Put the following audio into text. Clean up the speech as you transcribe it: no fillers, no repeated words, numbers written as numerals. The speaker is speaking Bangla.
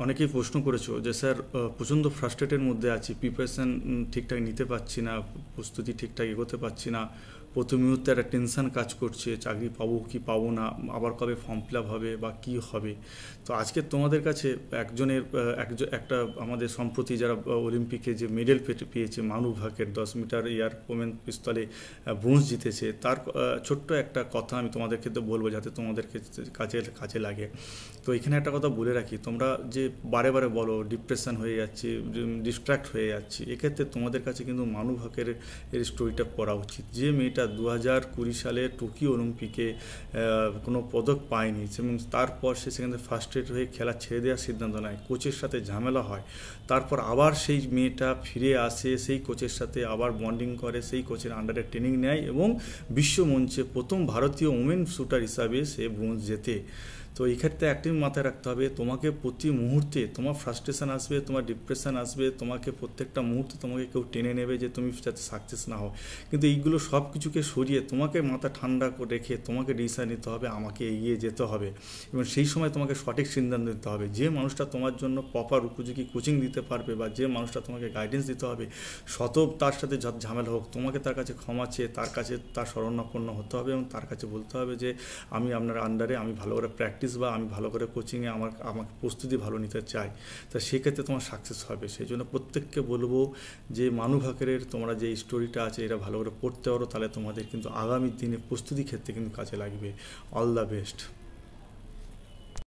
অনেকেই প্রশ্ন করেছো যে স্যার প্রচণ্ড ফ্রাস্ট্রেটের মধ্যে আছি, প্রিপারেশান ঠিকঠাক নিতে পারছি না, প্রস্তুতি ঠিকঠাক এগোতে পারছি না, প্রতি মুহূর্তে একটা টেনশান কাজ করছে, চাকরি পাবো কি পাবো না, আবার কবে ফর্ম ফিল আপ হবে বা কী হবে। তো আজকে তোমাদের কাছে একটা আমাদের সম্প্রতি যারা অলিম্পিকে যে মেডেল পেয়েছে, Manu Bhaker 10 metre air women পিস্তলে ব্রোঞ্জ জিতেছে, তার ছোট্ট একটা কথা আমি তোমাদের ক্ষেত্রে বলবো যাতে তোমাদের কাজে কাজে লাগে। তো এখানে একটা কথা বলে রাখি, তোমরা যে বারে বারে বলো ডিপ্রেশন হয়ে যাচ্ছে, ডিস্ট্র্যাক্ট হয়ে যাচ্ছে, এক্ষেত্রে তোমাদের কাছে কিন্তু মানু ভাকের এর স্টোরিটা পড়া উচিত। যে মেয়েটা 2020 সালে টোকিও অলিম্পিকে কোনো পদক পায়নি এবং তারপর সে সেখানে ফার্স্ট্রেট হয়ে খেলা ছেড়ে দেওয়ার সিদ্ধান্ত নেয়, কোচের সাথে ঝামেলা হয়, তারপর আবার সেই মেয়েটা ফিরে আসে, সেই কোচের সাথে আবার বন্ডিং করে, সেই কোচের আন্ডারে ট্রেনিং নেয় এবং বিশ্বমঞ্চে প্রথম ভারতীয় ওমেন শুটার হিসাবে সে ব্রোঞ্জ জেতে। তো এই ক্ষেত্রে একটাই মাথায় রাখতে হবে, তোমাকে প্রতি মুহূর্তে তোমার ফ্রাস্ট্রেশন আসবে, তোমার ডিপ্রেশন আসবে, তোমাকে প্রত্যেকটা মুহূর্তে তোমাকে কেউ টেনে নেবে যে তুমি যাতে সাকসেস না হও। কিন্তু এইগুলো সব কিছুকে সরিয়ে তোমাকে মাথা ঠান্ডা করে রেখে তোমাকে ডিসিশন নিতে হবে, আমাকে এগিয়ে যেতে হবে এবং সেই সময় তোমাকে সঠিক সিদ্ধান্ত নিতে হবে। যে মানুষটা তোমার জন্য প্রপার উপযোগী কোচিং দিতে পারবে বা যে মানুষটা তোমাকে গাইডেন্স দিতে হবে, শত তার সাথে ঝামেলা হোক, তোমাকে তার কাছে ক্ষমা চেয়ে তার কাছে তার শরণাপন্ন হতে হবে এবং তার কাছে বলতে হবে যে আমি আপনার আন্ডারে আমি ভালো করে প্র্যাকটিস বা আমি ভালো করে কোচিংয়ে আমার প্রস্তুতি ভালো নিতে চাই। তা সেক্ষেত্রে তোমার সাকসেস হবে। সেই জন্য প্রত্যেককে বলবো যে মানু ভাকেরের তোমরা যে স্টোরিটা আছে এটা ভালো করে পড়তে পারো, তাহলে তোমাদের কিন্তু আগামী দিনে প্রস্তুতি ক্ষেত্রে কিন্তু কাজে লাগবে। All the best.